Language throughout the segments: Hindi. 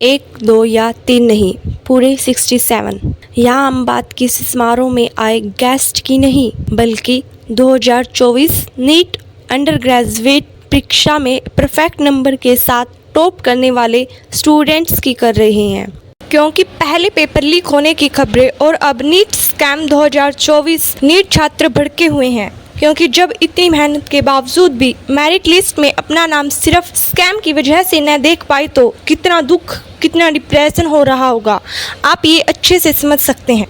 एक, दो या तीन नहीं, पूरे 67। यहाँ हम बात किसी समारोह में आए गेस्ट की नहीं, बल्कि 2024 नीट अंडर ग्रेजुएट परीक्षा में परफेक्ट नंबर के साथ टॉप करने वाले स्टूडेंट्स की कर रहे हैं। क्योंकि पहले पेपर लीक होने की खबरें और अब नीट स्कैम 2024 नीट छात्र भड़के हुए हैं। क्योंकि जब इतनी मेहनत के बावजूद भी मेरिट लिस्ट में अपना नाम सिर्फ स्कैम की वजह से न देख पाए तो कितना दुख, कितना डिप्रेशन हो रहा होगा, आप ये अच्छे से समझ सकते हैं।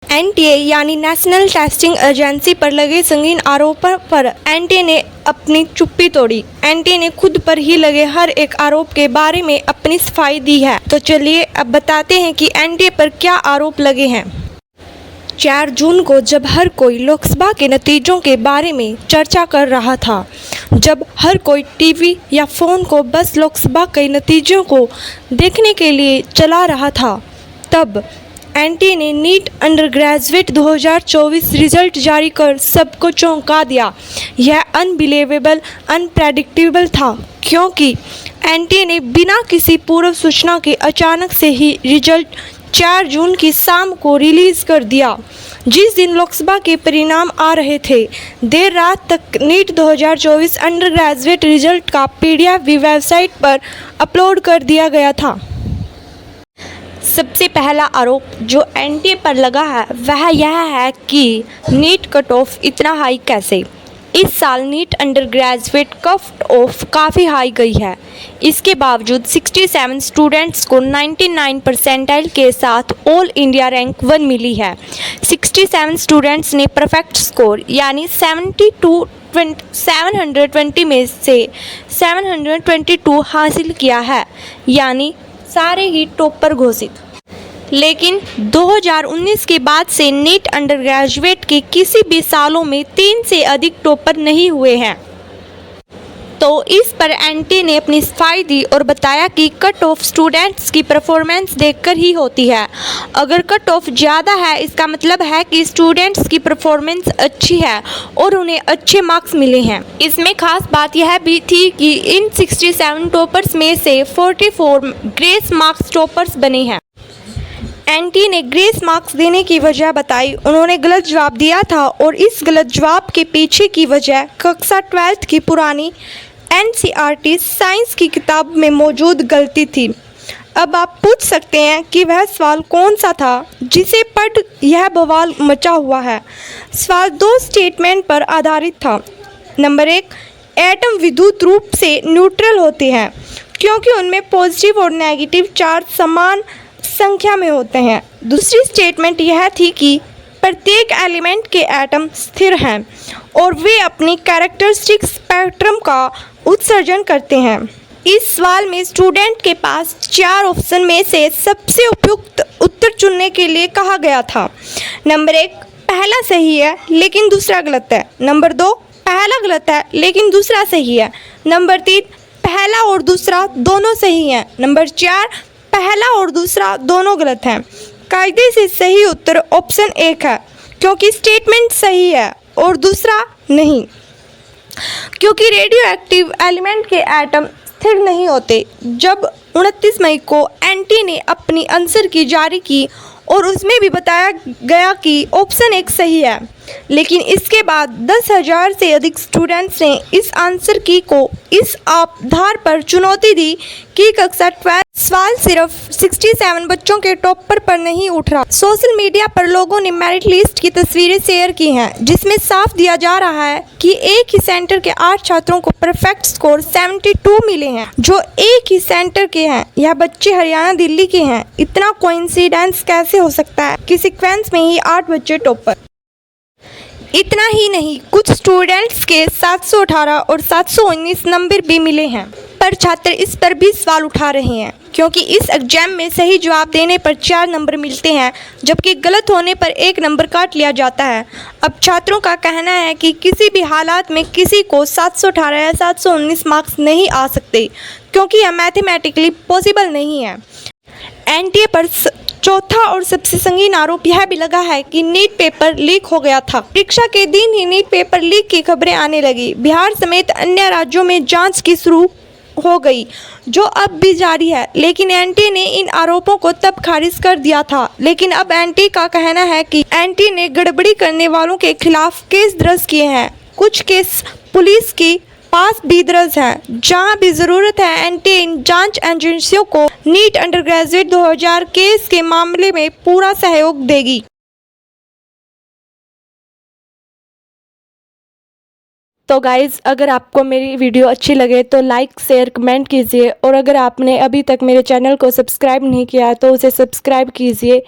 एनटीए यानी नेशनल टेस्टिंग एजेंसी पर लगे संगीन आरोपों पर एनटीए ने अपनी चुप्पी तोड़ी। एनटीए ने खुद पर ही लगे हर एक आरोप के बारे में अपनी सफाई दी है। तो चलिए अब बताते हैं कि एनटीए पर क्या आरोप लगे हैं। 4 जून को जब हर कोई लोकसभा के नतीजों के बारे में चर्चा कर रहा था, जब हर कोई टीवी या फ़ोन को बस लोकसभा के नतीजों को देखने के लिए चला रहा था, तब एनटीए ने नीट अंडर ग्रेजुएट 2024 रिजल्ट जारी कर सबको चौंका दिया। यह अनबिलीवेबल, अनप्रेडिक्टेबल था, क्योंकि एनटीए ने बिना किसी पूर्व सूचना के अचानक से ही रिजल्ट 4 जून की शाम को रिलीज़ कर दिया। जिस दिन लोकसभा के परिणाम आ रहे थे, देर रात तक नीट 2024 अंडर ग्रेजुएट रिजल्ट का पीडीएफ भी वेबसाइट पर अपलोड कर दिया गया था। सबसे पहला आरोप जो एनटीए पर लगा है वह यह है कि नीट कट ऑफ इतना हाई कैसे। इस साल NEET undergraduate cut off काफ़ी हाई गई है। इसके बावजूद 67 स्टूडेंट्स को 99 परसेंटाइल के साथ ऑल इंडिया रैंक 1 मिली है। 67 स्टूडेंट्स ने परफेक्ट स्कोर यानी 720 में से 722 हासिल किया है, यानी सारे ही टॉपर घोषित। लेकिन 2019 के बाद से नीट अंडर ग्रेजुएट के किसी भी सालों में 3 से अधिक टॉपर नहीं हुए हैं। तो इस पर एनटीए ने अपनी सफाई दी और बताया कि कट ऑफ स्टूडेंट्स की परफॉर्मेंस देखकर ही होती है। अगर कट ऑफ ज़्यादा है, इसका मतलब है कि स्टूडेंट्स की परफॉर्मेंस अच्छी है और उन्हें अच्छे मार्क्स मिले हैं। इसमें खास बात यह भी थी कि इन 67 टॉपर्स में से 44 ग्रेस मार्क्स टॉपर्स बने हैं। एनटीए ने ग्रेस मार्क्स देने की वजह बताई। उन्होंने गलत जवाब दिया था और इस गलत जवाब के पीछे की वजह कक्षा 12th की पुरानी एनसीईआरटी साइंस की किताब में मौजूद गलती थी। अब आप पूछ सकते हैं कि वह सवाल कौन सा था जिसे पढ़ यह बवाल मचा हुआ है। सवाल 2 स्टेटमेंट पर आधारित था। नंबर 1, एटम विद्युत रूप से न्यूट्रल होते हैं क्योंकि उनमें पॉजिटिव और नेगेटिव चार्ज समान संख्या में होते हैं। दूसरी स्टेटमेंट यह थी कि प्रत्येक एलिमेंट के एटम स्थिर हैं और वे अपनी कैरेक्टरिस्टिक स्पेक्ट्रम का उत्सर्जन करते हैं। इस सवाल में स्टूडेंट के पास 4 ऑप्शन में से सबसे उपयुक्त उत्तर चुनने के लिए कहा गया था। नंबर 1, पहला सही है लेकिन दूसरा गलत है। नंबर 2, पहला गलत है लेकिन दूसरा सही है। नंबर 3, पहला और दूसरा दोनों सही हैं। नंबर 4, पहला और दूसरा दोनों गलत हैं। कायदे से सही उत्तर ऑप्शन 1 है, क्योंकि स्टेटमेंट सही है और दूसरा नहीं, क्योंकि रेडियो एक्टिव एलिमेंट के एटम स्थिर नहीं होते। जब 29 मई को एनटीए ने अपनी आंसर की जारी की और उसमें भी बताया गया कि ऑप्शन 1 सही है, लेकिन इसके बाद 10,000 से अधिक स्टूडेंट्स ने इस आंसर की को इस आधार पर चुनौती दी कि कक्षा 12 सवाल सिर्फ 67 बच्चों के टॉपर पर नहीं उठ रहा। सोशल मीडिया पर लोगों ने मेरिट लिस्ट की तस्वीरें शेयर की हैं, जिसमें साफ दिया जा रहा है कि एक ही सेंटर के 8 छात्रों को परफेक्ट स्कोर 72 मिले हैं, जो एक ही सेंटर के हैं। यह बच्चे हरियाणा, दिल्ली के हैं। इतना कोइंसिडेंस कैसे हो सकता है कि सीक्वेंस में ही 8 बच्चे टॉपर। इतना ही नहीं, कुछ स्टूडेंट्स के 718 और 719 नंबर भी मिले हैं, पर छात्र इस पर भी सवाल उठा रहे हैं, क्योंकि इस एग्जाम में सही जवाब देने पर 4 नंबर मिलते हैं, जबकि गलत होने पर 1 नंबर काट लिया जाता है। अब छात्रों का कहना है कि किसी भी हालात में किसी को 718 या 719 मार्क्स नहीं आ सकते, क्योंकि यह मैथमेटिकली पॉसिबल नहीं है। एनटीए पर चौथा और सबसे संगीन आरोप यह भी लगा है कि नीट पेपर लीक हो गया था। परीक्षा के दिन ही नीट पेपर लीक की खबरें आने लगी। बिहार समेत अन्य राज्यों में जांच की शुरू हो गई, जो अब भी जारी है। लेकिन एनटी ने इन आरोपों को तब खारिज कर दिया था। लेकिन अब एनटी का कहना है कि एनटी ने गड़बड़ी करने वालों के खिलाफ केस दर्ज किए हैं। कुछ केस पुलिस की पास भी दर्ज हैं, जहां भी जरूरत है एनटी इन जांच एजेंसियों को नीट अंडरग्रेजुएट 2000 केस के मामले में पूरा सहयोग देगी। तो गाइज़, अगर आपको मेरी वीडियो अच्छी लगे तो लाइक शेयर कमेंट कीजिए, और अगर आपने अभी तक मेरे चैनल को सब्सक्राइब नहीं किया है तो उसे सब्सक्राइब कीजिए।